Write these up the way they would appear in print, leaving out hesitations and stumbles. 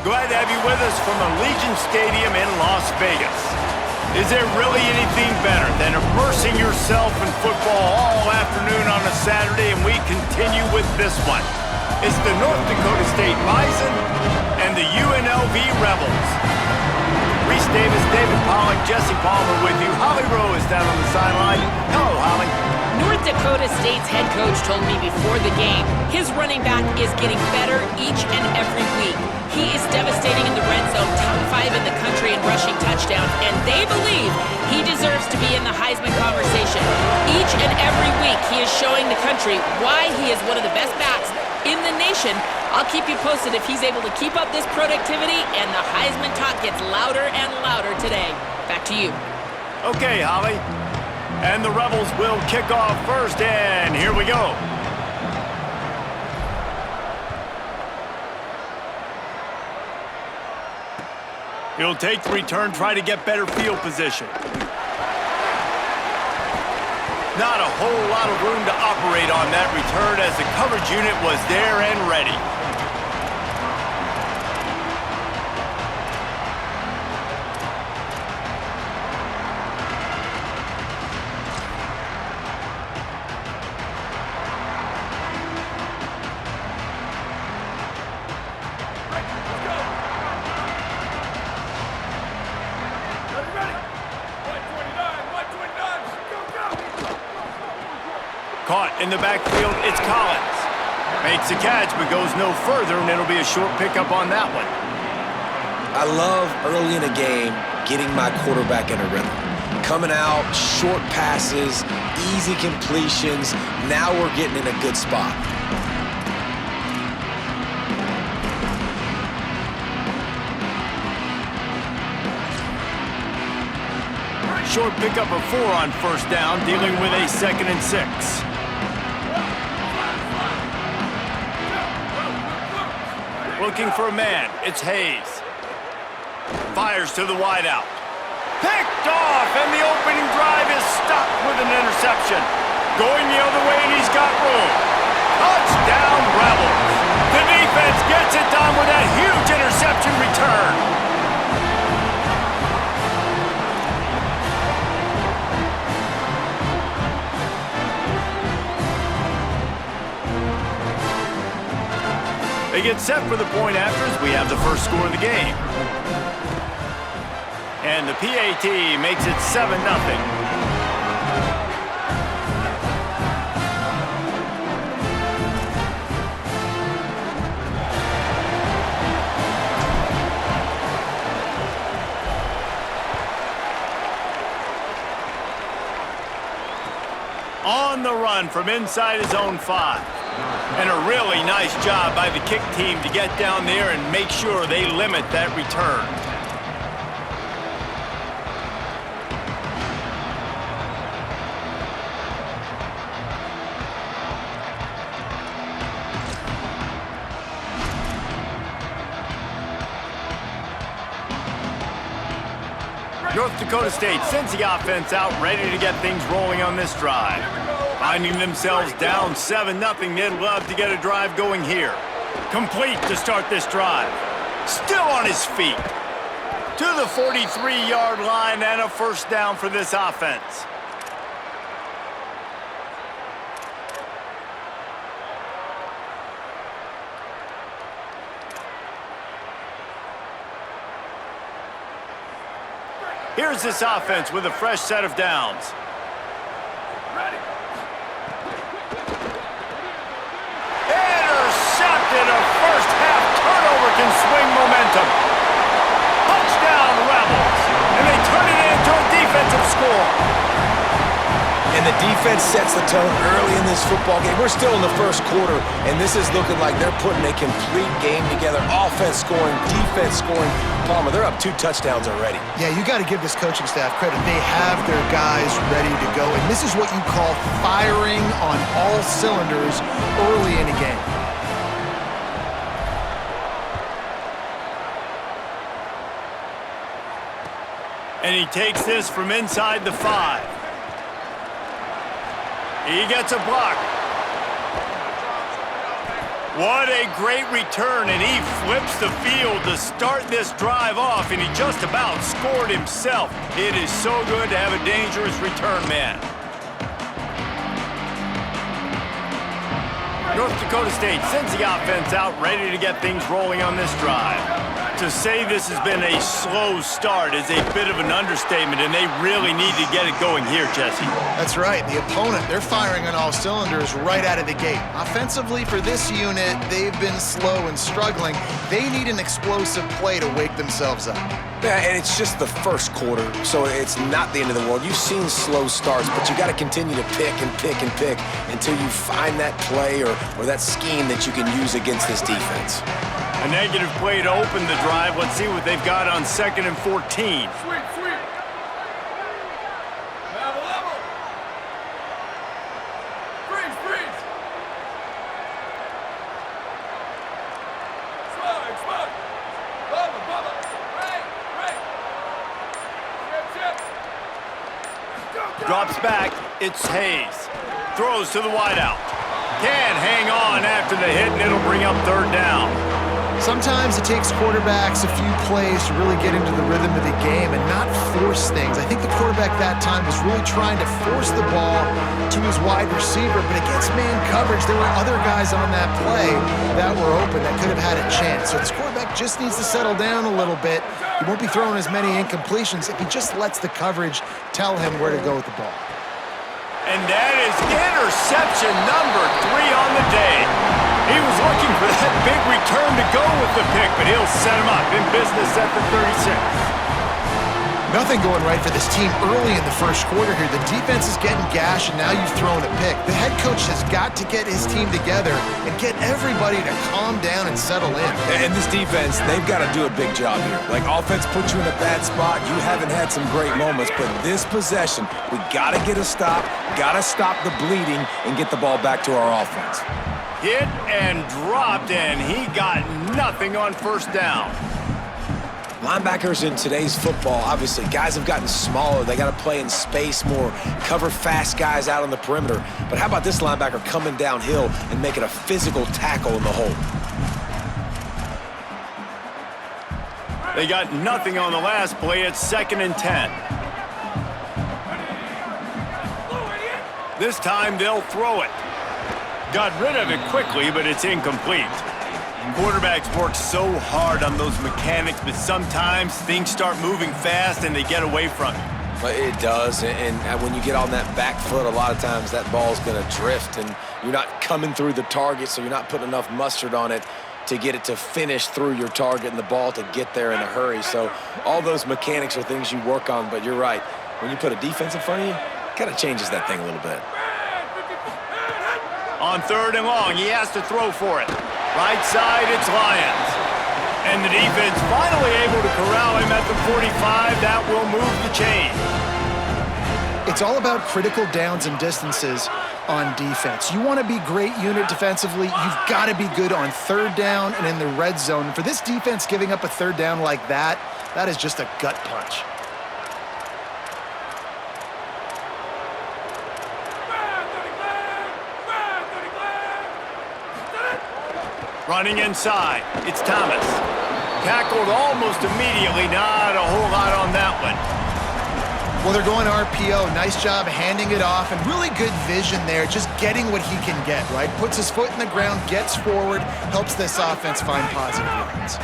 Glad to have you with us from Allegiant Stadium in Las Vegas. Is there really anything better than immersing yourself in football all afternoon on a Saturday, and we continue with this one. It's the North Dakota State Bison and the UNLV Rebels. Reese Davis, David Pollock, Jesse Palmer with you. Holly Rowe is down on the sideline. Hello, Holly. North Dakota State's head coach told me before the game his running back is getting better each and every week. He is devastating in the red zone, top 5 in the country in rushing touchdowns, and they believe he deserves to be in the Heisman conversation. Each and every week he is showing the country why he is one of the best backs in the nation. I'll keep you posted if he's able to keep up this productivity and the Heisman talk gets louder and louder today. Back to you. Okay, Holly. And the Rebels will kick off first, and here we go. He'll take the return, try to get better field position. Not a whole lot of room to operate on that return as the coverage unit was there and ready. Caught in the backfield, it's Collins. Makes the catch, but goes no further, and it'll be a short pickup on that one. I love early in a game getting my quarterback in a rhythm. Coming out, short passes, easy completions. Now we're getting in a good spot. Short pickup of 4 on first down, dealing with a 2nd and 6. Looking for a man, it's Hayes. Fires to the wideout. Picked off, and the opening drive is stopped with an interception. Going the other way, and he's got room. Touchdown, Rebels. The defense gets it done with that huge interception return. They get set for the point after as we have the first score of the game. And the PAT makes it 7-0. On the run from inside his own 5. And a really nice job by the kick team to get down there and make sure they limit that return. North Dakota State sends the offense out, ready to get things rolling on this drive. Finding themselves down 7-0, they'd love to get a drive going here. Complete to start this drive. Still on his feet. To the 43-yard line and a first down for this offense. Here's this offense with a fresh set of downs. Intercepted, a first half turnover can swing momentum. Touchdown, Rebels. And they turn it into a defensive score. And the defense sets the tone early in this football game. We're still in the first quarter, and this is looking like they're putting a complete game together. Offense scoring, defense scoring. Palmer, they're up 2 touchdowns already. Yeah, you got to give this coaching staff credit. They have their guys ready to go, and this is what you call firing on all cylinders early in a game. And he takes this from inside the 5. He gets a block. What a great return, and he flips the field to start this drive off, and he just about scored himself. It is so good to have a dangerous return man. North Dakota State sends the offense out, ready to get things rolling on this drive. To say this has been a slow start is a bit of an understatement, and they really need to get it going here, Jesse. That's right. The opponent, they're firing on all cylinders right out of the gate. Offensively, for this unit, they've been slow and struggling. They need an explosive play to wake themselves up. Yeah, and it's just the first quarter, so it's not the end of the world. You've seen slow starts, but you got to continue to pick and pick and pick until you find that play or that scheme that you can use against this defense. A negative play to open the drive. Let's see what they've got on 2nd and 14. Sweep. Level. Freeze. Smoke. Bubba. Break. Chip. Drops back. It's Hayes. Throws to the wideout. Can't hang on after the hit, and it'll bring up 3rd down. Sometimes it takes quarterbacks a few plays to really get into the rhythm of the game and not force things. I think the quarterback that time was really trying to force the ball to his wide receiver, but against man coverage, there were other guys on that play that were open that could have had a chance. So this quarterback just needs to settle down a little bit. He won't be throwing as many incompletions if he just lets the coverage tell him where to go with the ball. And that is interception number 3 on the day. He was looking for that big return to go with the pick, but he'll set him up in business at the 36. Nothing going right for this team early in the first quarter here. The defense is getting gashed, and now you've thrown a pick. The head coach has got to get his team together and get everybody to calm down and settle in. And this defense, they've got to do a big job here. Like, offense puts you in a bad spot. You haven't had some great moments, but this possession, we got to get a stop, got to stop the bleeding, and get the ball back to our offense. Hit and dropped, and he got nothing on 1st down. Linebackers in today's football, obviously, guys have gotten smaller. They got to play in space more, cover fast guys out on the perimeter. But how about this linebacker coming downhill and making a physical tackle in the hole? They got nothing on the last play. It's 2nd and 10. This time they'll throw it. Got rid of it quickly, but it's incomplete. Quarterbacks work so hard on those mechanics, but sometimes things start moving fast and they get away from you. But it does, and when you get on that back foot, a lot of times that ball's going to drift, and you're not coming through the target, so you're not putting enough mustard on it to get it to finish through your target and the ball to get there in a hurry. So all those mechanics are things you work on, but you're right. When you put a defense in front of you, it kind of changes that thing a little bit. On 3rd and long, he has to throw for it. Right side, it's Lions. And the defense finally able to corral him at the 45. That will move the chain. It's all about critical downs and distances on defense. You want to be great unit defensively, you've got to be good on 3rd down and in the red zone. For this defense giving up a 3rd down like that, that is just a gut punch. Running inside, it's Thomas. Tackled almost immediately, not a whole lot on that one. Well, they're going RPO. Nice job handing it off, and really good vision there, just getting what he can get, right? Puts his foot in the ground, gets forward, helps this offense find positive lines.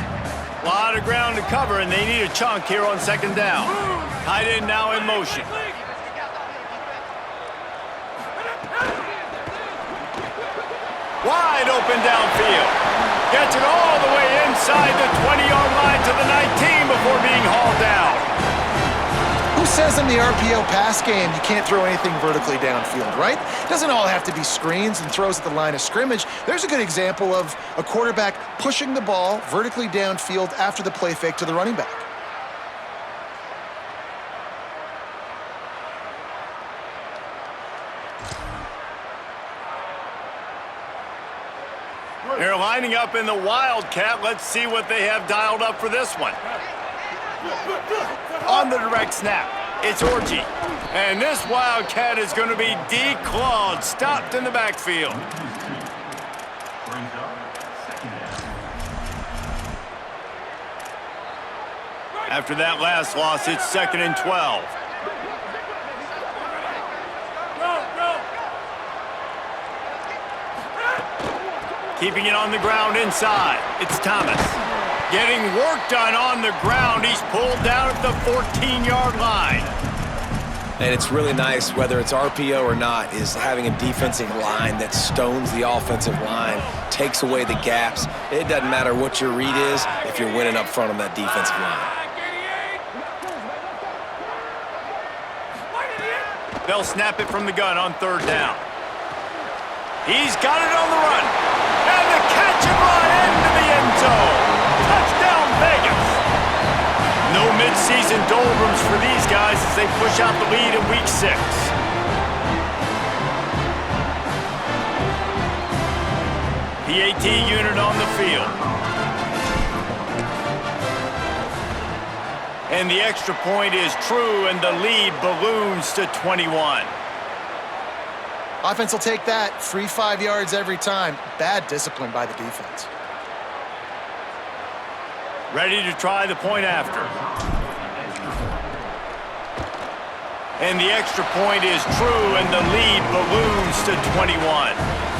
A lot of ground to cover, and they need a chunk here on 2nd down. Tight end now in motion. Wide open downfield. Gets it all the way inside the 20-yard line to the 19 before being hauled down. Who says in the RPO pass game you can't throw anything vertically downfield, right? It doesn't all have to be screens and throws at the line of scrimmage. There's a good example of a quarterback pushing the ball vertically downfield after the play fake to the running back. They're lining up in the Wildcat. Let's see what they have dialed up for this one. On the direct snap, it's Orji. And this Wildcat is going to be declawed, stopped in the backfield. After that last loss, it's 2nd and 12. Keeping it on the ground inside. It's Thomas. Getting work done on the ground. He's pulled down at the 14-yard line. And it's really nice, whether it's RPO or not, is having a defensive line that stones the offensive line, takes away the gaps. It doesn't matter what your read is if you're winning up front on that defensive line. They'll snap it from the gun on 3rd down. He's got it on the run. And the catch and run into the end zone. Touchdown, Vegas. No midseason doldrums for these guys as they push out the lead in Week 6. PAT unit on the field. And the extra point is true, and the lead balloons to 21. Offense will take that. Free 5 yards every time. Bad discipline by the defense. Ready to try the point after. And the extra point is true, and the lead balloons to 21.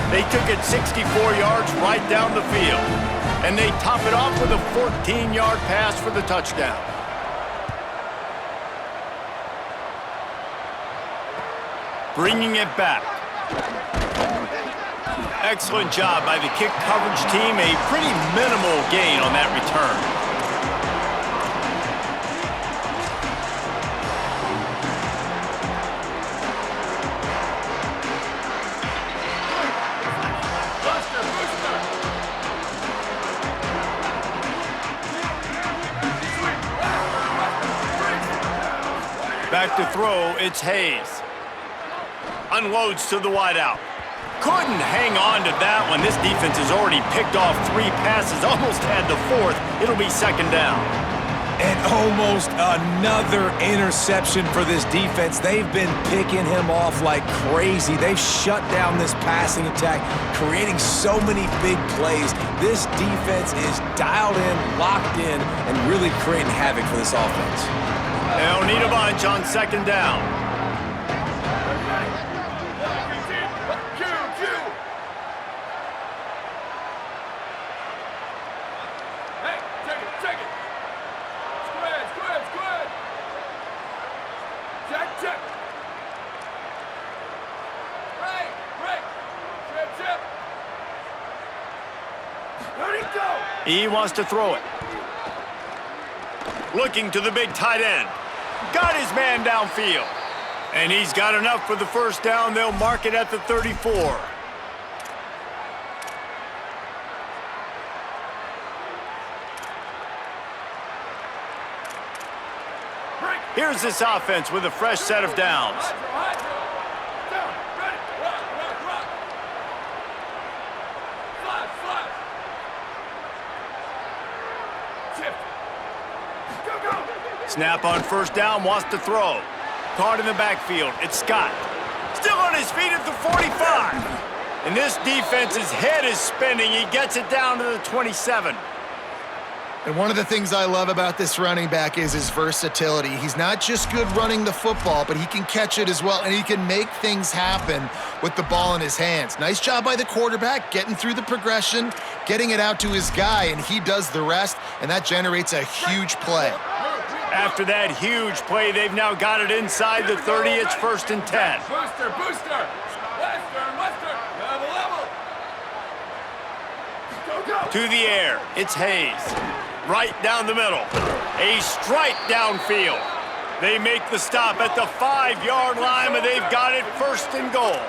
They took it 64 yards right down the field. And they top it off with a 14-yard pass for the touchdown. Bringing it back. Excellent job by the kick coverage team. A pretty minimal gain on that return. Back to throw, it's Hayes. Unloads to the wideout. Couldn't hang on to that one. This defense has already picked off 3 passes, almost had the 4th. It'll be 2nd down. And almost another interception for this defense. They've been picking him off like crazy. They've shut down this passing attack, creating so many big plays. This defense is dialed in, locked in, and really creating havoc for this offense. They'll need a bunch on 2nd down. He wants to throw it. Looking to the big tight end. Got his man downfield. And he's got enough for the 1st down. They'll mark it at the 34. Here's this offense with a fresh set of downs. Snap on 1st down, wants to throw. Caught in the backfield, it's Scott. Still on his feet at the 45. And this defense's head is spinning. He gets it down to the 27. And one of the things I love about this running back is his versatility. He's not just good running the football, but he can catch it as well, and he can make things happen with the ball in his hands. Nice job by the quarterback, getting through the progression, getting it out to his guy, and he does the rest, and that generates a huge play. After that huge play, they've now got it inside the 30. It's 1st and 10. Booster, booster. Western. Level. Go. To the air, it's Hayes. Right down the middle. A strike downfield. They make the stop at the 5-yard line, and they've got it 1st and goal.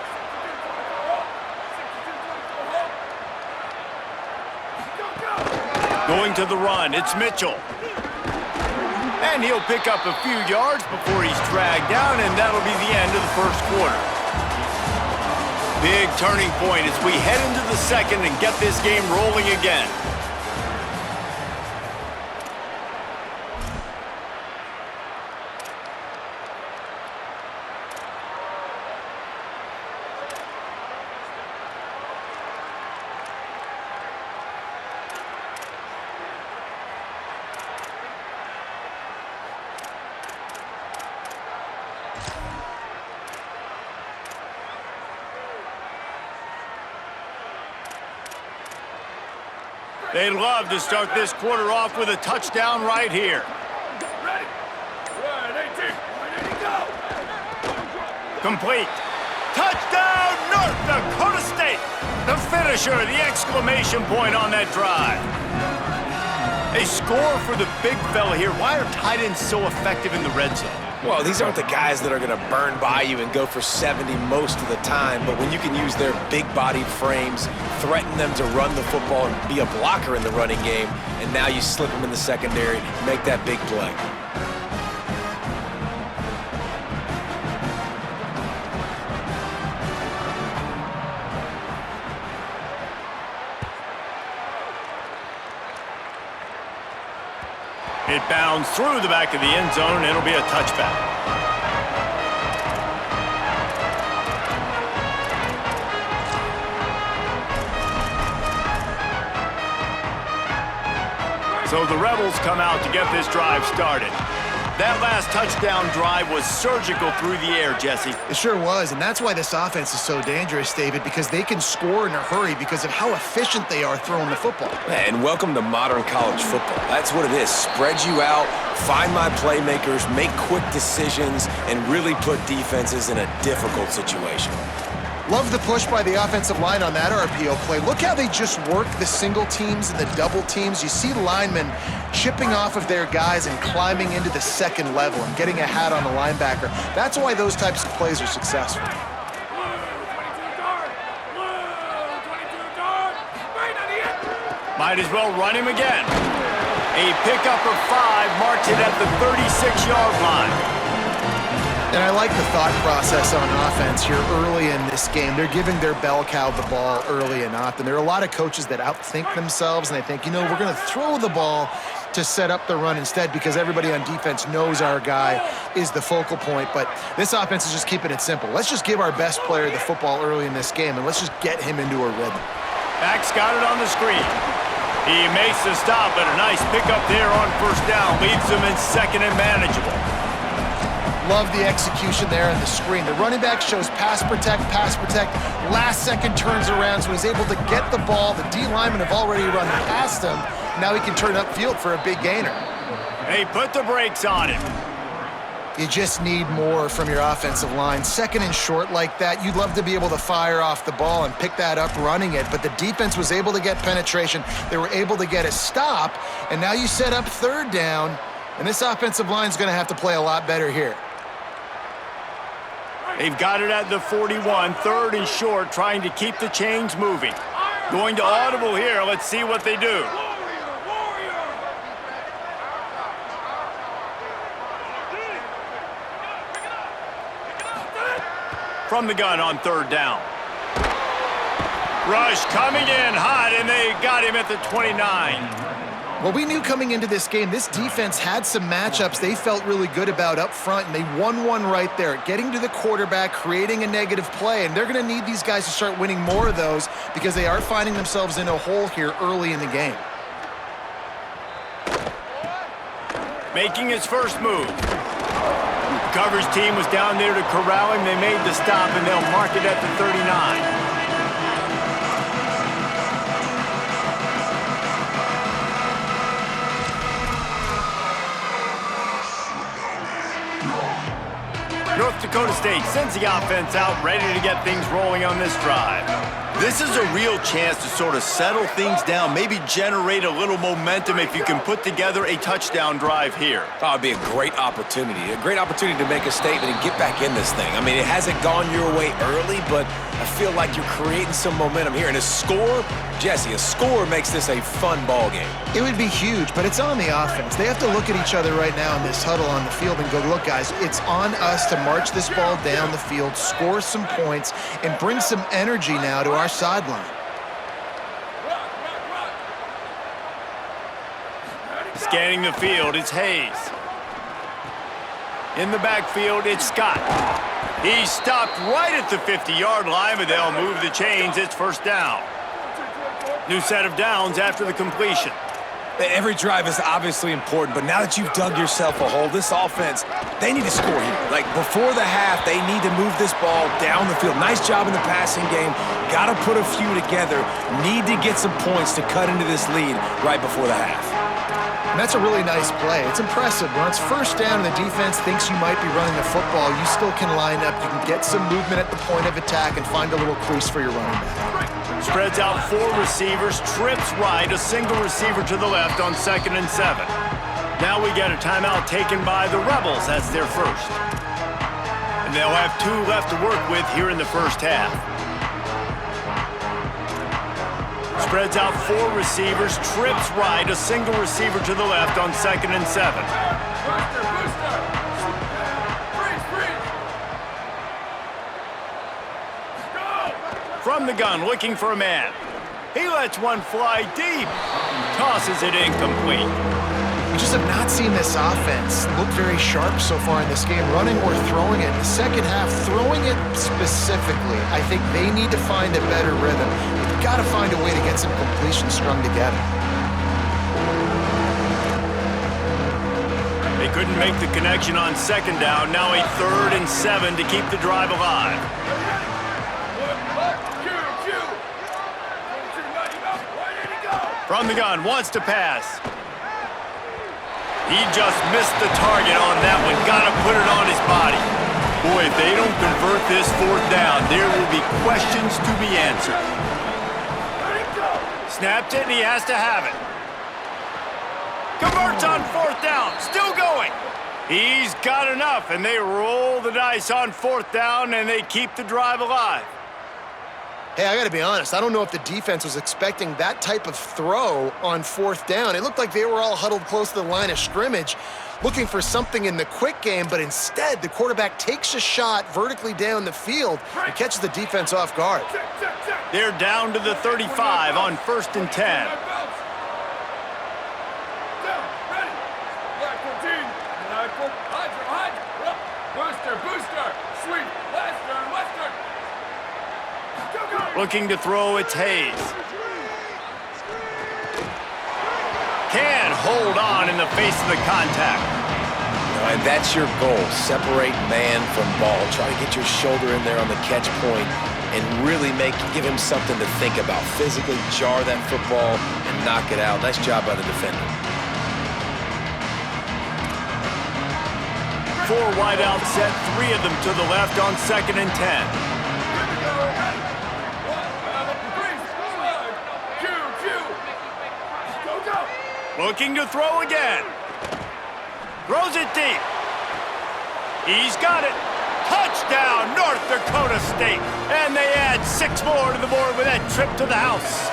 Going to the run, it's Mitchell. And he'll pick up a few yards before he's dragged down, and that'll be the end of the 1st quarter. Big turning point as we head into the 2nd and get this game rolling again. They'd love to start this quarter off with a touchdown right here. Ready? 118. 180, go! Complete. Touchdown, North Dakota State! The finisher, the exclamation point on that drive. They score for the big fella here. Why are tight ends so effective in the red zone? Well, these aren't the guys that are going to burn by you and go for 70 most of the time, but when you can use their big-bodied frames, threaten them to run the football and be a blocker in the running game, and now you slip them in the secondary, make that big play. It bounds through the back of the end zone, and it'll be a touchback. So the Rebels come out to get this drive started. That last touchdown drive was surgical through the air, Jesse. It sure was, and that's why this offense is so dangerous, David, because they can score in a hurry because of how efficient they are throwing the football. And welcome to modern college football. That's what it is. Spread you out, find my playmakers, make quick decisions, and really put defenses in a difficult situation. Love the push by the offensive line on that RPO play. Look how they just work the single teams and the double teams. You see linemen chipping off of their guys and climbing into the second level and getting a hat on the linebacker. That's why those types of plays are successful. Blue, 22 guard. Blue, 22 guard. Right on the end. Might as well run him again. A pickup of 5 marks it at the 36-yard line. And I like the thought process on offense here early in this game. They're giving their bell cow the ball early and often. There are a lot of coaches that outthink themselves, and they think, you know, we're going to throw the ball to set up the run instead because everybody on defense knows our guy is the focal point. But this offense is just keeping it simple. Let's just give our best player the football early in this game, and let's just get him into a rhythm. Back's got it on the screen. He makes the stop, but a nice pickup there on first down. Leaves him in second and manageable. Love the execution there on the screen. The running back shows pass protect, last second turns around, so he's able to get the ball. The D linemen have already run past him. Now he can turn upfield for a big gainer. They put the brakes on him. You just need more from your offensive line. Second and short like that, you'd love to be able to fire off the ball and pick that up running it, but the defense was able to get penetration. They were able to get a stop, and now you set up third down, and this offensive line's going to have to play a lot better here. They've got it at the 41, third and short, trying to keep the chains moving. Going to audible here. Let's see what they do. From the gun on third down. Rush coming in hot, and they got him at the 29. Well, we knew coming into this game, this defense had some matchups they felt really good about up front, and they won one right there, getting to the quarterback, creating a negative play, and they're going to need these guys to start winning more of those because they are finding themselves in a hole here early in the game. Making his first move. The coverage team was down there to corral him. They made the stop, and they'll mark it at the 39. North Dakota State sends the offense out, ready to get things rolling on this drive. This is a real chance to sort of settle things down, maybe generate a little momentum if you can put together a touchdown drive here. Oh, it'd be a great opportunity to make a statement and get back in this thing. I mean, it hasn't gone your way early, but I feel like you're creating some momentum here. And a score, Jesse, a score makes this a fun ball game. It would be huge, but it's on the offense. They have to look at each other right now in this huddle on the field and go, look, guys, it's on us to march this ball down the field, score some points, and bring some energy now to our sideline. Scanning the field, it's Hayes. In the backfield, it's Scott. He stopped right at the 50-yard line, but they'll move the chains. It's first down. New set of downs after the completion. Every drive is obviously important, but now that you've dug yourself a hole, this offense, they need to score here. Like, before the half, they need to move this ball down the field. Nice job in the passing game. Got to put a few together. Need to get some points to cut into this lead right before the half. And that's a really nice play. It's impressive. When it's first down and the defense thinks you might be running the football, you still can line up. You can get some movement at the point of attack and find a little crease for your running back. Spreads out 4 receivers, trips right, a single receiver to the left on 2nd and 7. Now we get a timeout taken by the Rebels. That's their first. And they'll have 2 left to work with here in the first half. Spreads out 4 receivers, trips right, a single receiver to the left on 2nd and 7. Booster! Freeze! Go! From the gun, looking for a man. He lets one fly deep. Tosses it incomplete. We just have not seen this offense look very sharp so far in this game, running or throwing it. In the second half, throwing it specifically, I think they need to find a better rhythm. They've got to find a way to get some completions strung together. They couldn't make the connection on 2nd down. Now a 3rd and 7 to keep the drive alive. From the gun, wants to pass. He just missed the target on that one. Got to put it on his body. Boy, if they don't convert this 4th down, there will be questions to be answered. Snapped it, and he has to have it. Converts on 4th down. Still going. He's got enough, and they roll the dice on 4th down, and they keep the drive alive. Hey, I got to be honest. I don't know if the defense was expecting that type of throw on 4th down. It looked like they were all huddled close to the line of scrimmage, looking for something in the quick game, but instead the quarterback takes a shot vertically down the field and catches the defense off guard. They're down to the 35 on 1st and 10. Booster! Sweep! Western! Looking to throw, it's Hayes. Can't hold on in the face of the contact. And that's your goal. Separate man from ball. Try to get your shoulder in there on the catch point and really give him something to think about. Physically jar that football and knock it out. Nice job by the defender. 4 wide out set, 3 of them to the left on 2nd and 10. Looking to throw again. Throws it deep. He's got it. Touchdown, North Dakota State. And they add 6 more to the board with that trip to the house.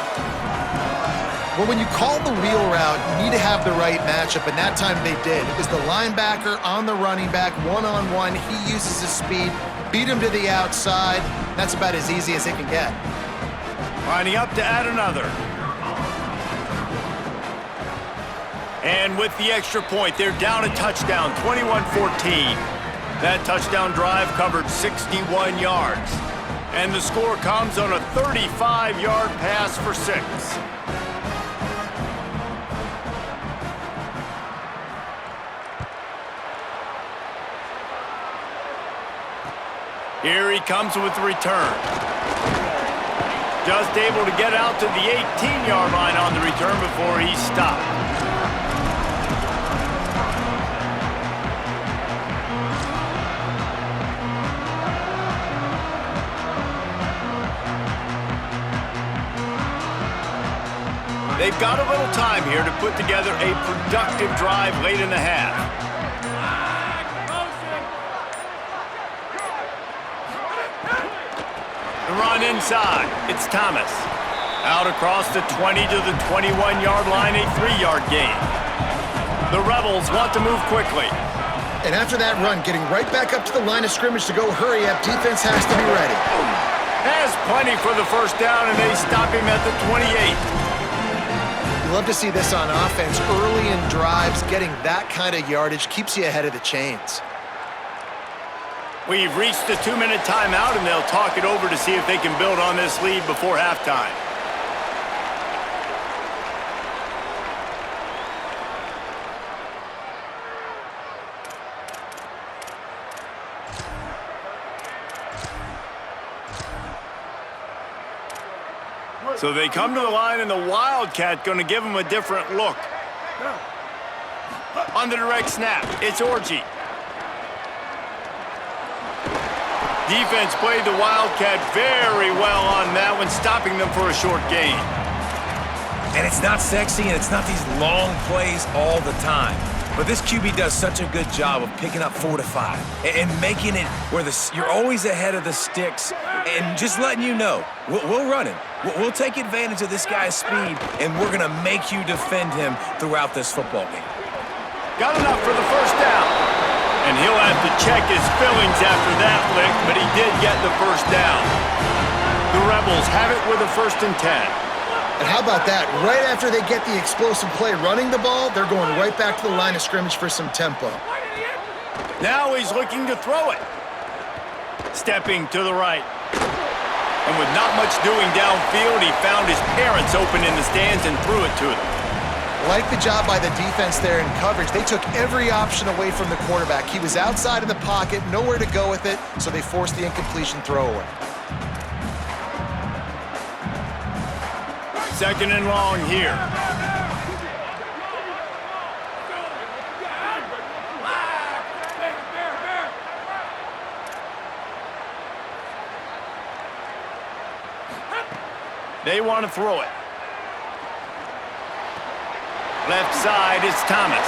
Well, when you call the wheel route, you need to have the right matchup, and that time they did. It was the linebacker on the running back, one-on-one. He uses his speed, beat him to the outside. That's about as easy as it can get. Lining up to add another. And with the extra point, they're down a touchdown, 21-14. That touchdown drive covered 61 yards. And the score comes on a 35-yard pass for 6. Here he comes with the return. Just able to get out to the 18-yard line on the return before he stopped. They've got a little time here to put together a productive drive late in the half. The run inside. It's Thomas. Out across the 20 to the 21-yard line, a 3-yard gain. The Rebels want to move quickly. And after that run, getting right back up to the line of scrimmage to go hurry up, defense has to be ready. Has plenty for the first down, and they stop him at the 28. You love to see this on offense. Early in drives, getting that kind of yardage keeps you ahead of the chains. We've reached the 2-minute timeout, and they'll talk it over to see if they can build on this lead before halftime. So they come to the line, and the Wildcat going to give them a different look. On the direct snap, it's Orji. Defense played the Wildcat very well on that one, stopping them for a short gain. And it's not sexy, and it's not these long plays all the time. But this QB does such a good job of picking up 4 to 5 and making it where you're always ahead of the sticks and just letting you know, we'll run him. We'll take advantage of this guy's speed, and we're going to make you defend him throughout this football game. Got enough for the first down. And he'll have to check his fillings after that lick, but he did get the first down. The Rebels have it with a 1st and 10. And how about that? Right after they get the explosive play running the ball, they're going right back to the line of scrimmage for some tempo. Now he's looking to throw it. Stepping to the right. And with not much doing downfield, he found his parents open in the stands and threw it to them. Like the job by the defense there in coverage. They took every option away from the quarterback. He was outside of the pocket, nowhere to go with it, so they forced the incompletion throwaway. 2nd and long here. They want to throw it. Left side, it's Thomas.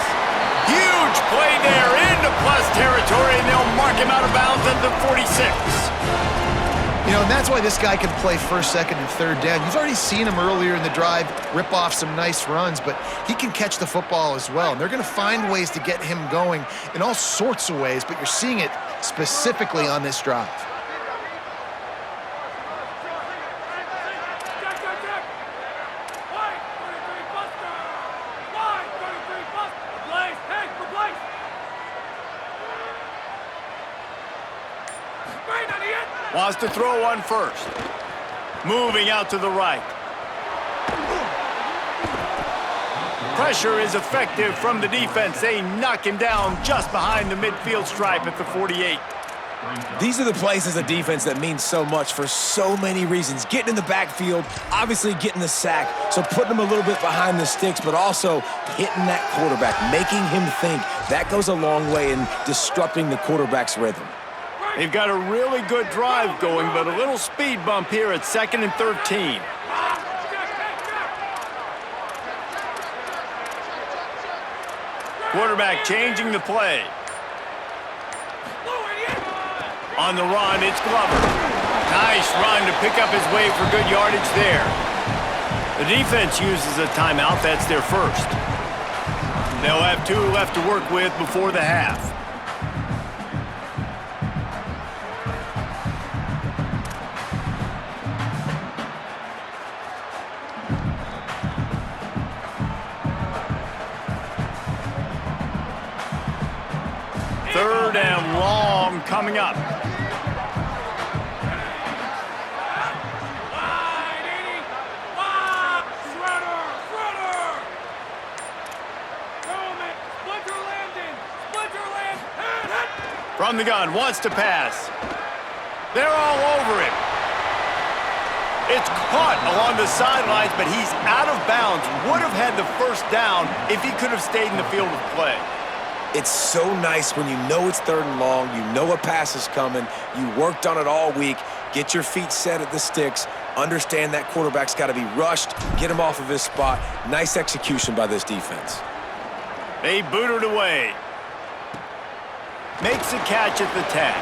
Huge play there into plus territory, and they'll mark him out of bounds at the 46. You know, and that's why this guy can play 1st, 2nd, and 3rd down. You've already seen him earlier in the drive rip off some nice runs, but he can catch the football as well. And they're going to find ways to get him going in all sorts of ways, but you're seeing it specifically on this drive. Wants to throw one first. Moving out to the right. Pressure is effective from the defense. They knock him down just behind the midfield stripe at the 48. These are the plays as a defense that mean so much for so many reasons. Getting in the backfield, obviously getting the sack, so putting him a little bit behind the sticks, but also hitting that quarterback, making him think. That goes a long way in disrupting the quarterback's rhythm. They've got a really good drive going, but a little speed bump here at 2nd and 13. Quarterback changing the play. On the run, it's Glover. Nice run to pick up his way for good yardage there. The defense uses a timeout. That's their 1st. They'll have 2 left to work with before the half. And long coming up. From the gun, wants to pass. They're all over him. It's caught along the sidelines, but he's out of bounds. Would have had the 1st down if he could have stayed in the field of play. It's so nice when you know it's 3rd and long, you know a pass is coming, you worked on it all week, get your feet set at the sticks, understand that quarterback's got to be rushed, get him off of his spot. Nice execution by this defense. They boot it away. Makes a catch at the 10.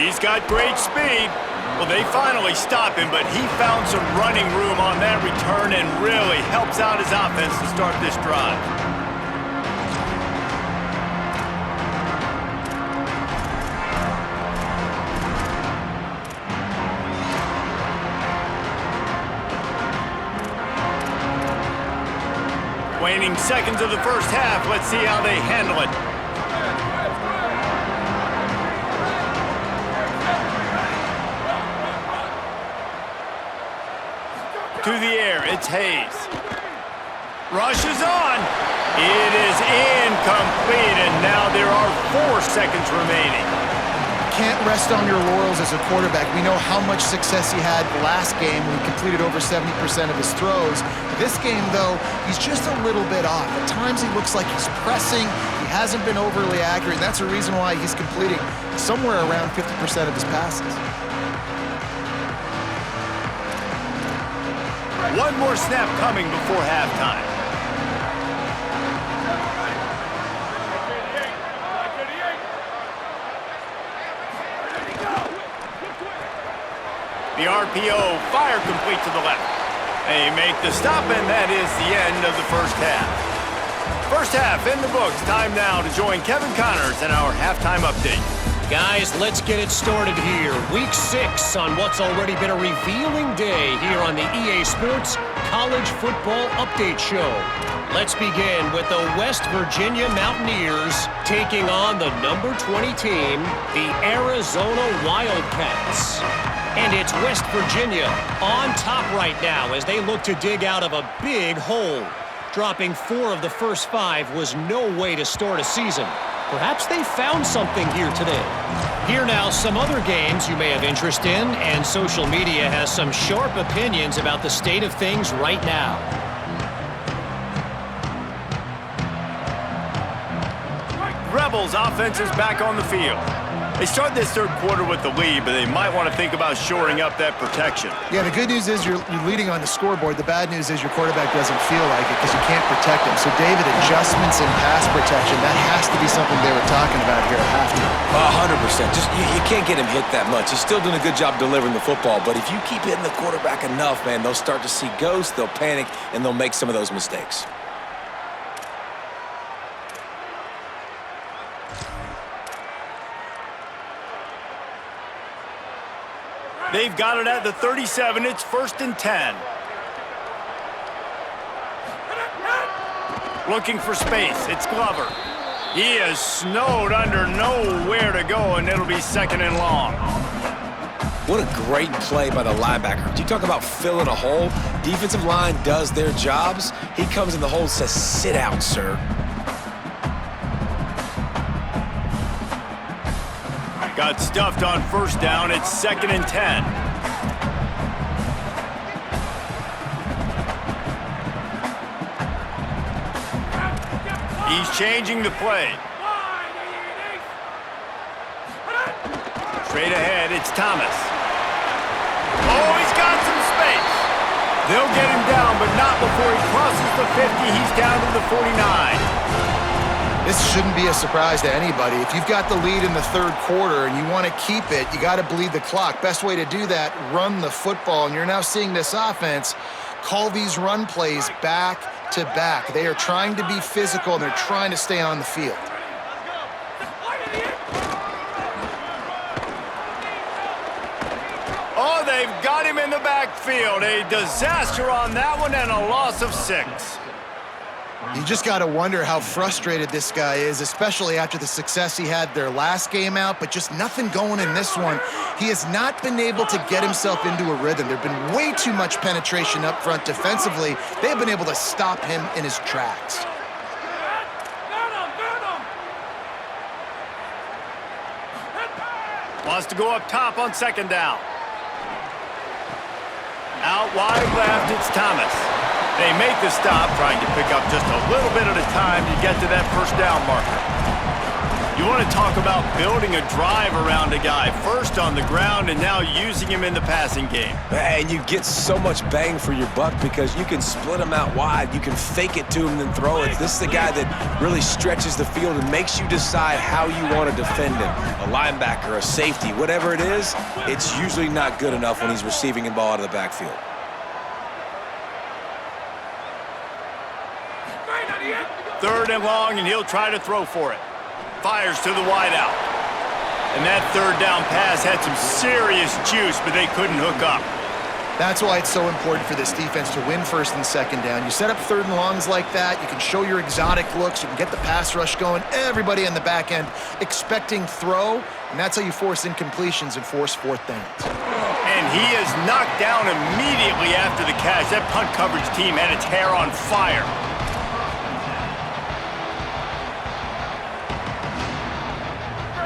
He's got great speed. Well, they finally stop him, but he found some running room on that return and really helps out his offense to start this drive. Waning seconds of the 1st half. Let's see how they handle it. To the air, it's Hayes. Rushes on. It is incomplete, and now there are 4 seconds remaining. can't rest on your laurels as a quarterback. We know how much success he had last game when he completed over 70% of his throws. This game, though, he's just a little bit off. At times he looks like he's pressing. He hasn't been overly accurate, and that's the reason why he's completing somewhere around 50% of his passes. One more snap coming before halftime. The RPO, fire complete to the left. They make the stop, and that is the end of the first half. First half in the books. Time now to join Kevin Connors in our halftime update. Guys, let's get it started here. Week 6 on what's already been a revealing day here on the EA Sports College Football Update Show. Let's begin with the West Virginia Mountaineers taking on the number 20 team, the Arizona Wildcats. And it's West Virginia on top right now as they look to dig out of a big hole. Dropping 4 of the first 5 was no way to start a season. Perhaps they found something here today. Here now, some other games you may have interest in, and social media has some sharp opinions about the state of things right now. Rebels offense is back on the field. They start this third quarter with the lead, but they might want to think about shoring up that protection. Yeah, the good news is you're leading on the scoreboard. The bad news is your quarterback doesn't feel like it because you can't protect him. So, David, adjustments in pass protection, that has to be something they were talking about here at halftime. 100%. Just you can't get him hit that much. He's still doing a good job delivering the football, but if you keep hitting the quarterback enough, man, they'll start to see ghosts, they'll panic, and they'll make some of those mistakes. They've got it at the 37. It's 1st and 10. Looking for space. It's Glover. He is snowed under, nowhere to go, and it'll be 2nd and long. What a great play by the linebacker. You talk about filling a hole. Defensive line does their jobs. He comes in the hole and says, "Sit out, sir." Got stuffed on 1st down. It's 2nd and 10. He's changing the play. Straight ahead, it's Thomas. Oh, he's got some space. They'll get him down, but not before he crosses the 50. He's down to the 49. This shouldn't be a surprise to anybody. If you've got the lead in the third quarter and you want to keep it, you got to bleed the clock. Best way to do that, run the football. And you're now seeing this offense call these run plays back to back. They are trying to be physical, and they're trying to stay on the field. Oh, they've got him in the backfield. A disaster on that one and a loss of 6. You just got to wonder how frustrated this guy is, especially after the success he had their last game out, but just nothing going in this one. He has not been able to get himself into a rhythm. There's been way too much penetration up front defensively. They've been able to stop him in his tracks. Wants to go up top on 2nd down. Out wide left, it's Thomas. They make the stop, trying to pick up just a little bit at a time to get to that 1st down marker. You want to talk about building a drive around a guy. First on the ground and now using him in the passing game. And you get so much bang for your buck because you can split him out wide. You can fake it to him and then throw it. This is the guy that really stretches the field and makes you decide how you want to defend him. A linebacker, a safety, whatever it is, it's usually not good enough when he's receiving the ball out of the backfield. Third and long, and he'll try to throw for it. Fires to the wideout. And that 3rd down pass had some serious juice, but they couldn't hook up. That's why it's so important for this defense to win 1st and 2nd down. You set up 3rd and longs like that, you can show your exotic looks, you can get the pass rush going, everybody in the back end expecting throw, and that's how you force incompletions and force 4th downs. And he is knocked down immediately after the catch. That punt coverage team had its hair on fire.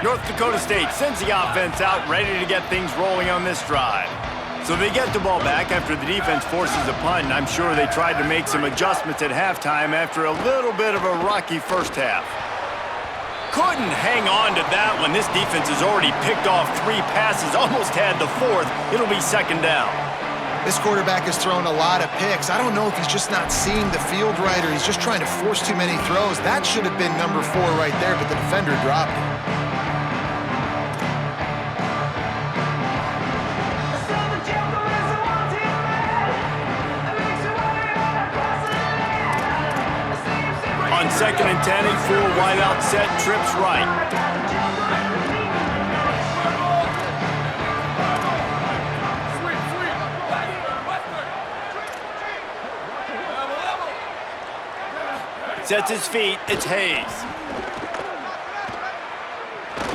North Dakota State sends the offense out, ready to get things rolling on this drive. So they get the ball back after the defense forces a punt, and I'm sure they tried to make some adjustments at halftime after a little bit of a rocky first half. Couldn't hang on to that one. This defense has already picked off 3 passes, almost had the 4th. It'll be second down. This quarterback has thrown a lot of picks. I don't know if he's just not seeing the field right or he's just trying to force too many throws. That should have been number 4 right there, but the defender dropped it. On 2nd and 10, a full wideout set, trips right. Sets his feet, it's Hayes.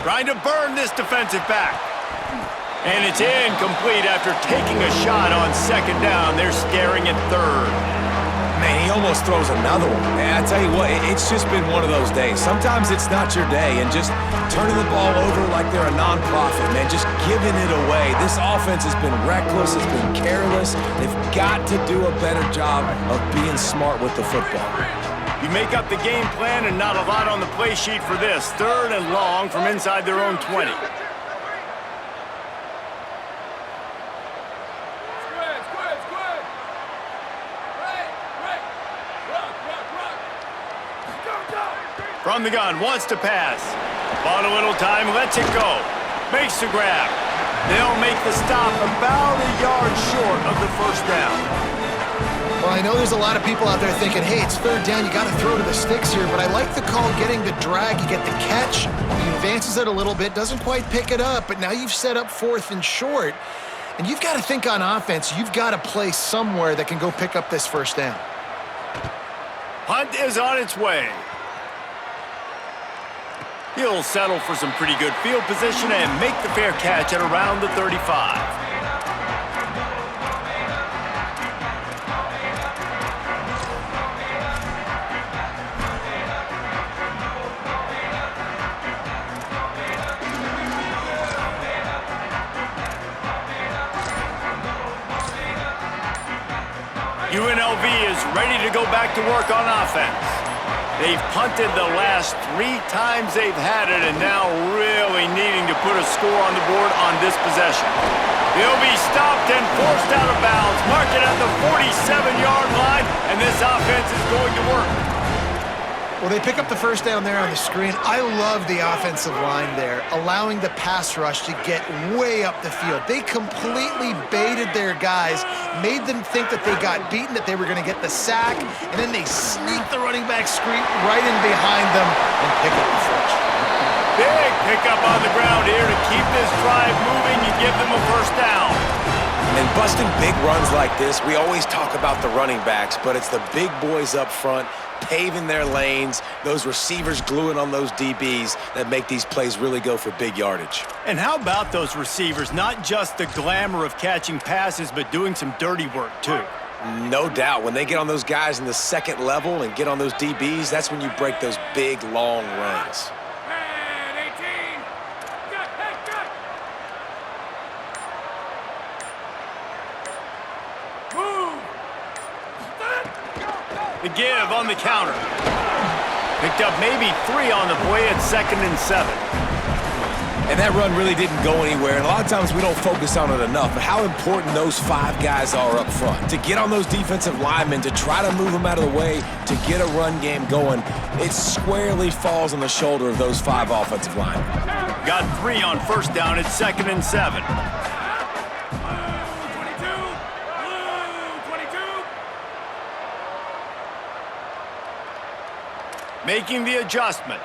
Trying to burn this defensive back. And it's incomplete after taking a shot on 2nd down. They're staring at 3rd. Man, he almost throws another one. And I tell you what, it's just been one of those days. Sometimes it's not your day, and just turning the ball over like they're a nonprofit, man, just giving it away. This offense has been reckless, has been careless. They've got to do a better job of being smart with the football. You make up the game plan and not a lot on the play sheet for this. 3rd and long from inside their own 20. From the gun, wants to pass. Bought a little time, lets it go. Makes the grab. They'll make the stop about a yard short of the first down. Well, I know there's a lot of people out there thinking, hey, it's 3rd down, you got to throw to the sticks here, but I like the call getting the drag. You get the catch, he advances it a little bit, doesn't quite pick it up, but now you've set up 4th and short, and you've got to think on offense, you've got to play somewhere that can go pick up this 1st down. Punt is on its way. He'll settle for some pretty good field position and make the fair catch at around the 35. UNLV is ready to go back to work on offense. They've punted the last 3 times they've had it, and now really needing to put a score on the board on this possession. He'll be stopped and forced out of bounds. Mark it at the 47-yard line, and this offense is going to work. Well, they pick up the 1st down there on the screen. I love the offensive line there, allowing the pass rush to get way up the field. They completely baited their guys, made them think that they got beaten, that they were going to get the sack, and then they sneak the running back screen right in behind them and pick up the first. Big pickup on the ground here to keep this drive moving. You give them a 1st down. And busting big runs like this, we always talk about the running backs, but it's the big boys up front paving their lanes, those receivers gluing on those DBs that make these plays really go for big yardage. And how about those receivers? Not just the glamour of catching passes, but doing some dirty work too. No doubt. When they get on those guys in the 2nd level and get on those DBs, that's when you break those big, long runs. And 18. Move. The give on the counter. Picked up maybe 3 on the play at 2nd and 7. And that run really didn't go anywhere. And a lot of times we don't focus on it enough, but how important those 5 guys are up front. To get on those defensive linemen, to try to move them out of the way, to get a run game going, it squarely falls on the shoulder of those 5 offensive linemen. Got 3 on 1st down at 2nd and 7. Making the adjustment.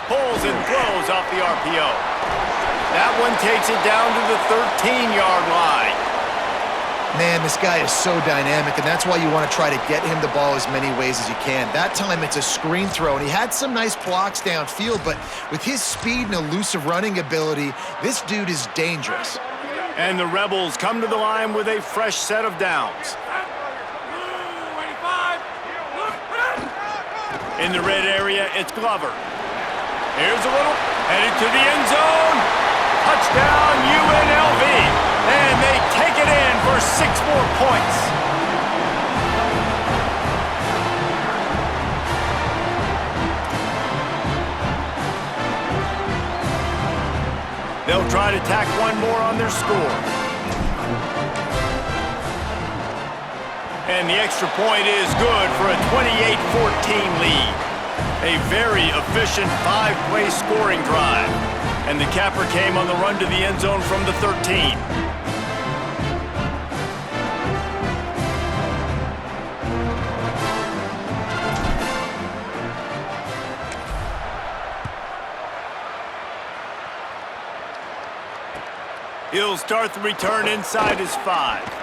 Pulls and throws off the RPO. That one takes it down to the 13-yard line. Man, this guy is so dynamic, and that's why you want to try to get him the ball as many ways as you can. That time, it's a screen throw, and he had some nice blocks downfield, but with his speed and elusive running ability, this dude is dangerous. And the Rebels come to the line with a fresh set of downs. In the red area, it's Glover. Here's a little, headed to the end zone. Touchdown, UNLV. And they take it in for 6 more points. They'll try to tack one more on their score. And the extra point is good for a 28-14 lead. A very efficient 5-play scoring drive. And the capper came on the run to the end zone from the 13. He'll start the return inside his 5.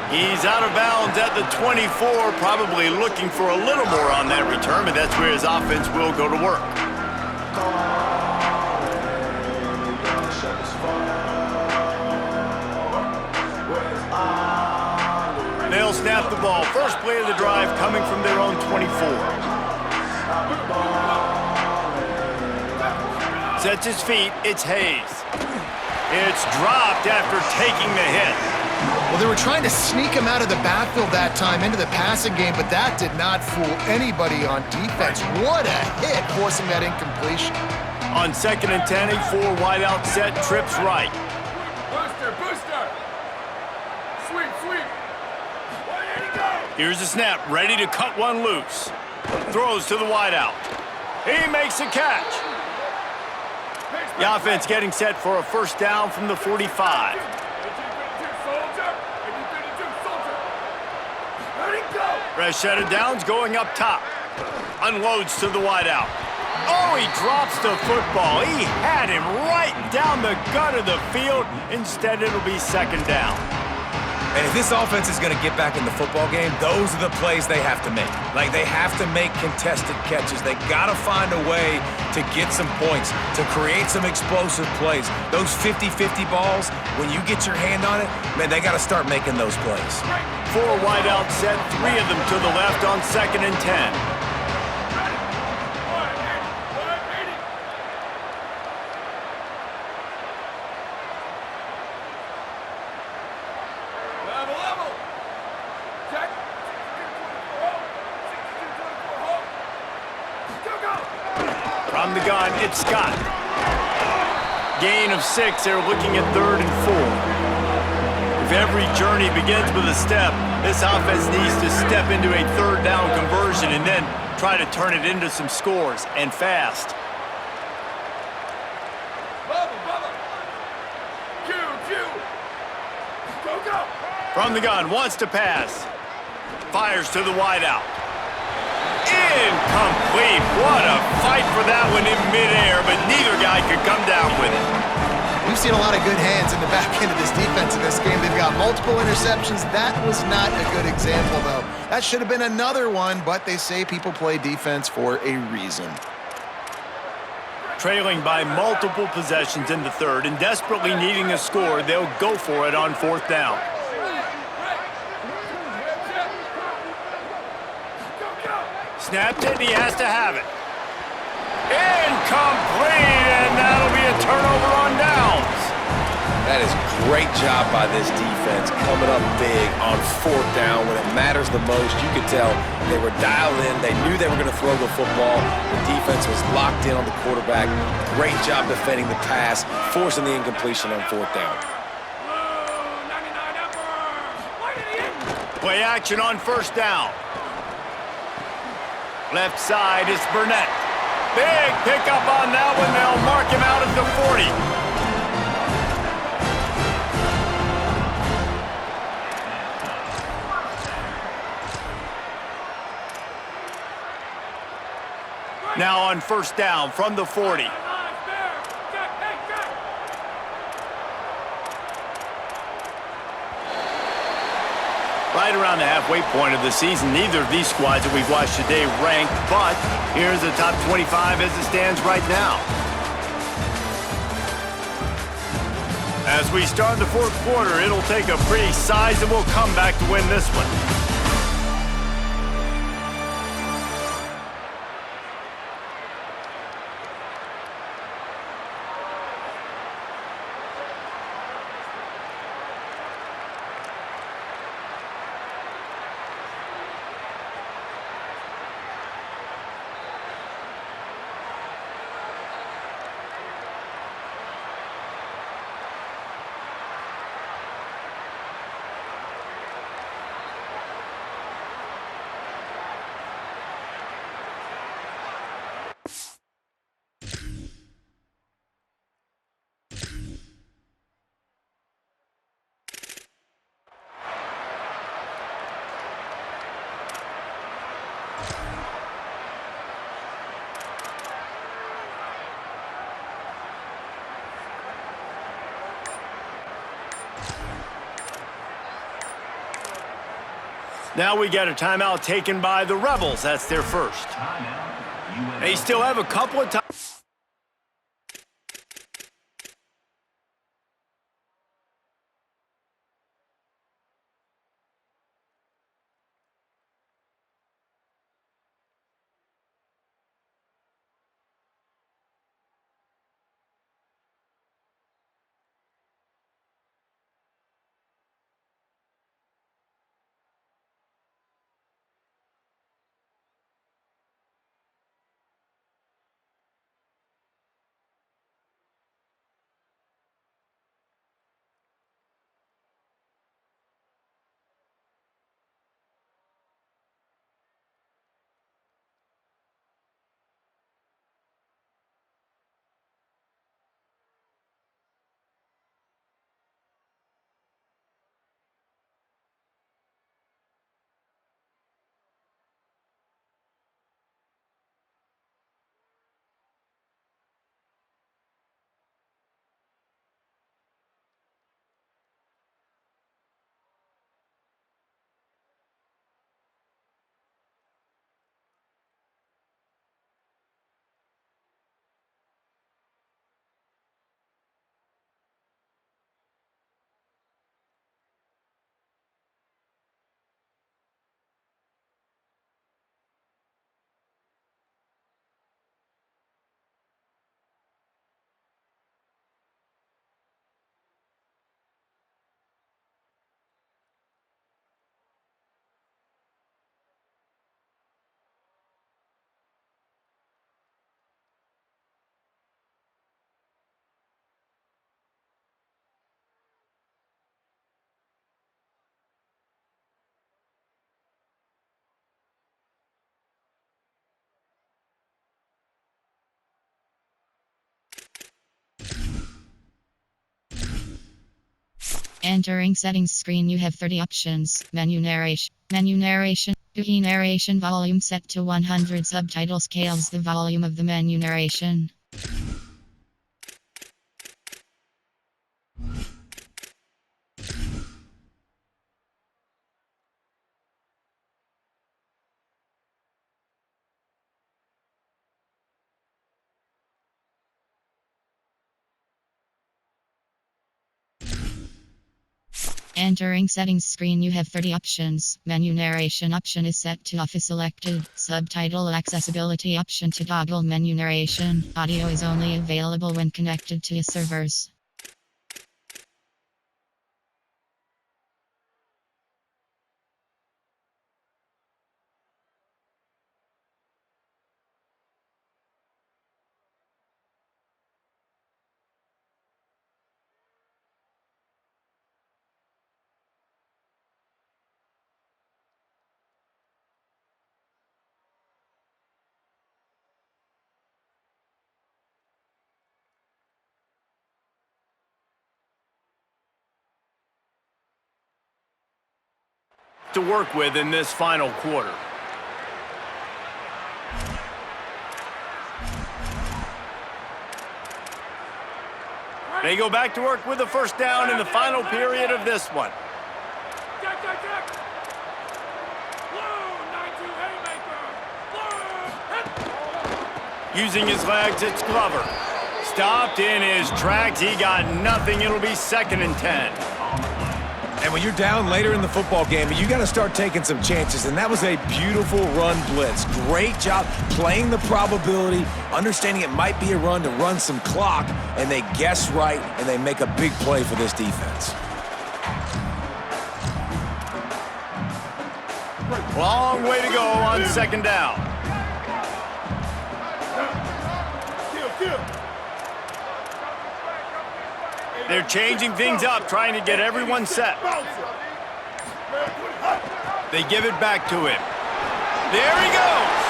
He's out of bounds at the 24, probably looking for a little more on that return, but that's where his offense will go to work. They'll snap the ball. First play of the drive coming from their own 24. Sets his feet. It's Hayes. It's dropped after taking the hit. Well, they were trying to sneak him out of the backfield that time into the passing game, but that did not fool anybody on defense. What a hit, forcing that incompletion. On 2nd and 10, a 4-wideout set, trips right. Booster, booster! Sweep, sweep! Where did he go? Here's the snap, ready to cut one loose. Throws to the wideout. He makes a catch. The offense getting set for a first down from the 45. Fresh set of downs going up top. Unloads to the wideout. Oh, he drops the football. He had him right down the gut of the field. Instead, it'll be 2nd down. And if this offense is going to get back in the football game, those are the plays they have to make. Like, they have to make contested catches. They got to find a way to get some points, to create some explosive plays. Those 50-50 balls, when you get your hand on it, man, they got to start making those plays. 4 wideout set, 3 of them to the left on 2nd and 10. From the gun, it's Scott. Gain of 6, they're looking at 3rd and 4. If every journey begins with a step, this offense needs to step into a 3rd down conversion and then try to turn it into some scores, and fast. From the gun, wants to pass. Fires to the wideout. Incomplete. What a fight for that one in midair, but neither guy could come down with it. We've seen a lot of good hands in the back end of this defense in this game. They've got multiple interceptions. That was not a good example, though. That should have been another one, but they say people play defense for a reason. Trailing by multiple possessions in the 3rd and desperately needing a score, they'll go for it on 4th down. Snapped it, and he has to have it. Incomplete, and that'll be a turnover on downs. That is great job by this defense, coming up big on 4th down when it matters the most. You could tell they were dialed in. They knew they were going to throw the football. The defense was locked in on the quarterback. Great job defending the pass, forcing the incompletion on 4th down. Play action on 1st down. Left side is Burnett. Big pickup on that one. They'll mark him out at the 40. Now on 1st down from the 40. Right around the halfway point of the season, neither of these squads that we've watched today ranked, but here's the top 25 as it stands right now. As we start the 4th quarter, it'll take a pretty sizable comeback to win this one. Now we got a timeout taken by the Rebels. That's their first. They still have a couple of times. Entering settings screen, you have 30 options. Menu narration. UI narration volume set to 100. Subtitle scales the volume of the menu narration. Entering settings screen, you have 30 options. Menu narration option is set to off is selected. Subtitle accessibility option to toggle menu narration. Audio is only available when connected to servers. To work with in this final quarter. They go back to work with the first down in the final period of this one. Check. Blue, 9-2 haymaker. Blue, hit. Using his legs, it's Glover. Stopped in his tracks. He got nothing. It'll be 2nd and 10. And when you're down later in the football game, you got to start taking some chances. And that was a beautiful run blitz. Great job playing the probability, understanding it might be a run to run some clock, and they guess right, and they make a big play for this defense. Long way to go on 2nd down. Kill. They're changing things up, trying to get everyone set. They give it back to him. There he goes!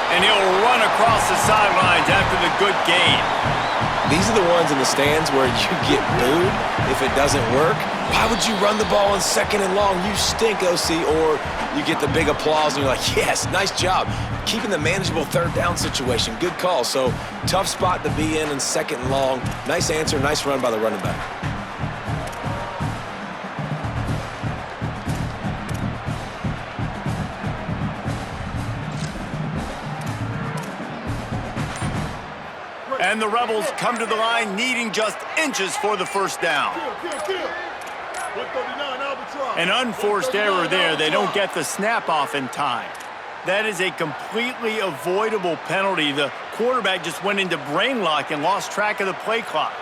And he'll run across the sidelines after the good gain. These are the ones in the stands where you get booed if it doesn't work. Why would you run the ball on 2nd and long? You stink, OC. Or you get the big applause and you're like, yes, nice job. Keeping the manageable 3rd down situation. Good call. So tough spot to be in 2nd and long. Nice answer, nice run by the running back. And the Rebels come to the line needing just inches for the first down. An unforced error there. They don't get the snap off in time. That is a completely avoidable penalty. The quarterback just went into brain lock and lost track of the play clock.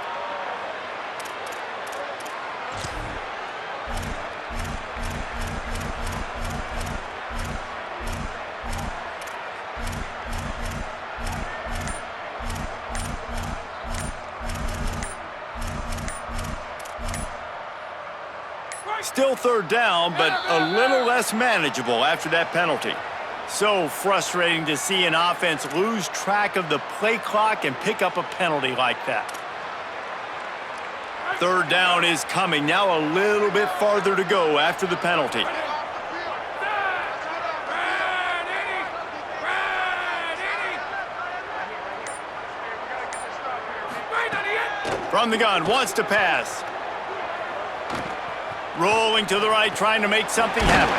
Still third down, but a little less manageable after that penalty. So frustrating to see an offense lose track of the play clock and pick up a penalty like that. Third down is coming. Now a little bit farther to go after the penalty. From the gun, wants to pass. Rolling to the right, trying to make something happen.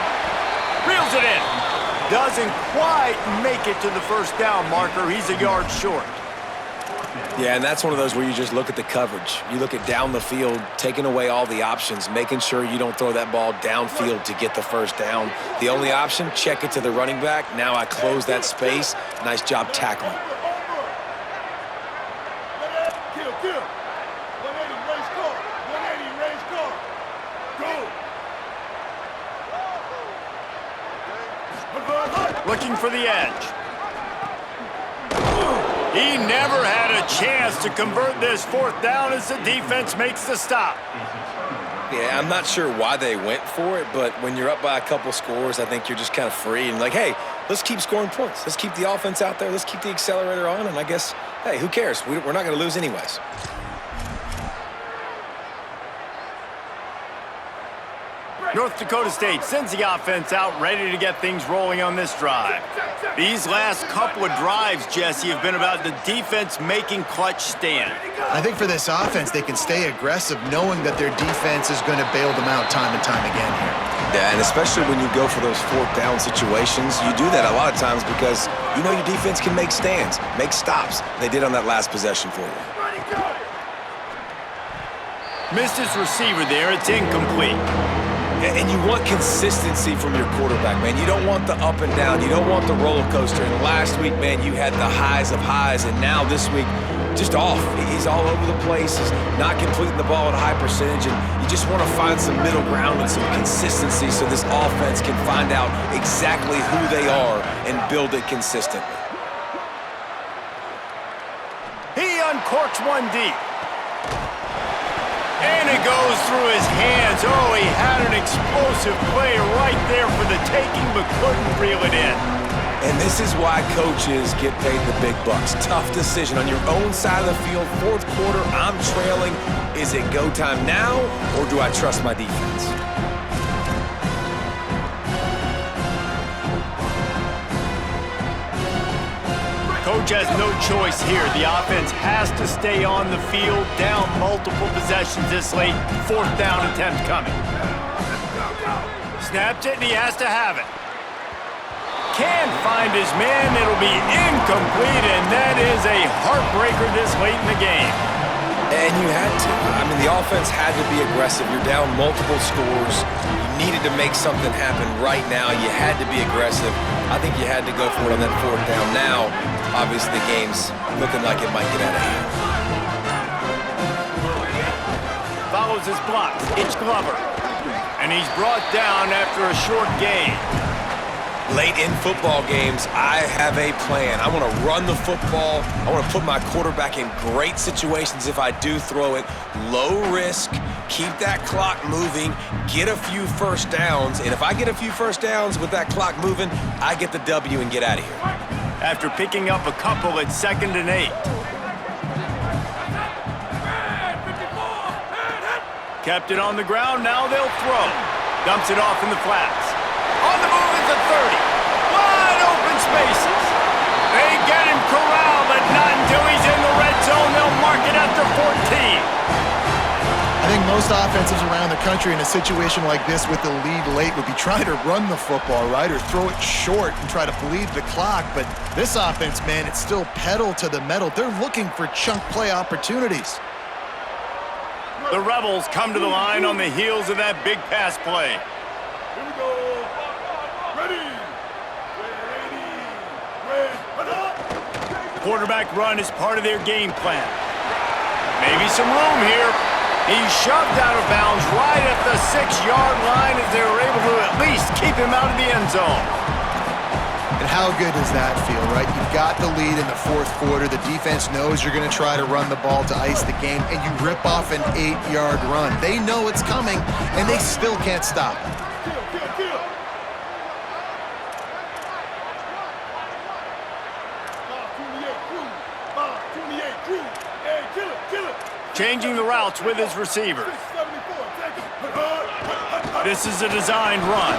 Reels it in. Doesn't quite make it to the first down marker. He's a yard short. Yeah, and that's one of those where you just look at the coverage. You look at down the field, taking away all the options, making sure you don't throw that ball downfield to get the first down. The only option, check it to the running back. Now I close that space. Nice job tackling. Looking for the edge. He never had a chance to convert this fourth down as the defense makes the stop. Yeah, I'm not sure why they went for it, but when you're up by a couple scores, I think you're just kind of free and like, hey, let's keep scoring points. Let's keep the offense out there. Let's keep the accelerator on, and I guess, hey, who cares? We're not going to lose anyways. North Dakota State sends the offense out ready to get things rolling on this drive. These last couple of drives, Jesse, have been about the defense making clutch stand. I think for this offense, they can stay aggressive knowing that their defense is going to bail them out time and time again here. Yeah, and especially when you go for those fourth down situations, you do that a lot of times because you know your defense can make stands, make stops. They did on that last possession for you. Missed his receiver there. It's incomplete. And you want consistency from your quarterback, man. You don't want the up and down. You don't want the roller coaster. And last week, man, you had the highs of highs. And now this week, just off. He's all over the place. He's not completing the ball at a high percentage. And you just want to find some middle ground and some consistency so this offense can find out exactly who they are and build it consistently. He uncorks one deep. And it goes through his hands. Oh, he had an explosive play right there for the taking, but couldn't reel it in. And this is why coaches get paid the big bucks. Tough decision on your own side of the field. Fourth quarter, I'm trailing. Is it go time now, or do I trust my defense? Coach has no choice here. The offense has to stay on the field, down multiple possessions this late. Fourth down attempt coming. Snaps it, and he has to have it. Can't find his man. It'll be incomplete, and that is a heartbreaker this late in the game. And you had to. I mean, the offense had to be aggressive. You're down multiple scores. You needed to make something happen right now. You had to be aggressive. I think you had to go for it on that fourth down. Now, obviously, the game's looking like it might get out of hand. Follows his blocks. It's Glover. And he's brought down after a short gain. Late in football games, I have a plan. I want to run the football. I want to put my quarterback in great situations if I do throw it. Low risk, keep that clock moving, get a few first downs. And if I get a few first downs with that clock moving, I get the W and get out of here. After picking up a couple at 2nd and 8. Kept it on the ground, now they'll throw. Dumps it off in the flats. On the move at the 30. Wide open spaces. They get him corralled, but not until he's in the red zone. They'll mark it at the 14. I think most offenses around the country in a situation like this with the lead late would be trying to run the football, right, or throw it short and try to bleed the clock. But this offense, man, it's still pedal to the metal. They're looking for chunk play opportunities. The Rebels come to the line on the heels of that big pass play. Here we go. Ready. Quarterback run is part of their game plan. Maybe some room here. He's shoved out of bounds right at the 6-yard line as they were able to at least keep him out of the end zone. And how good does that feel, right? You've got the lead in the fourth quarter. The defense knows you're going to try to run the ball to ice the game, and you rip off an 8-yard run. They know it's coming, and they still can't stop it. Kill. Bob 28 crew. Hey, kill it. Changing the routes with his receivers. 674, take it. This is a designed run.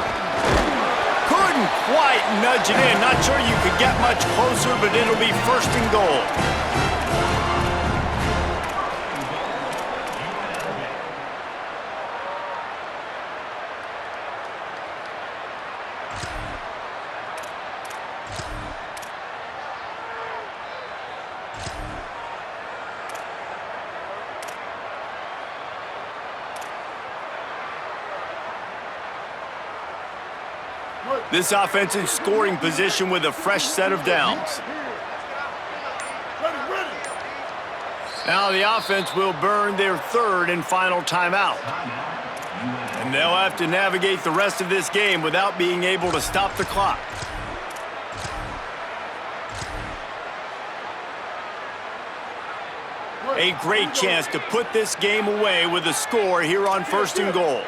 Couldn't quite nudge it in. Not sure you could get much closer, but it'll be first and goal. This offense in scoring position with a fresh set of downs. Ready. Now the offense will burn their third and final timeout. And they'll have to navigate the rest of this game without being able to stop the clock. A great chance to put this game away with a score here on first and goal.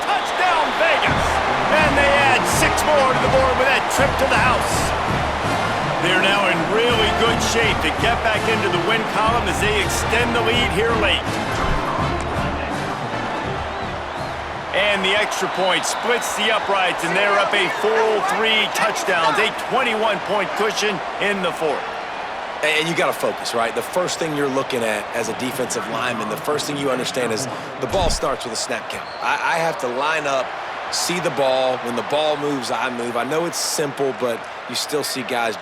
Touchdown Vegas! And they add 6 more to the board with that trip to the house. They're now in really good shape to get back into the win column as they extend the lead here late. And the extra point splits the uprights, and they're up a full 3 touchdowns, a 21-point cushion in the fourth. And you got to focus, right? The first thing you're looking at as a defensive lineman, the first thing you understand is the ball starts with a snap count. I have to line up, see the ball. When the ball moves, I move. I know it's simple, but you still see guys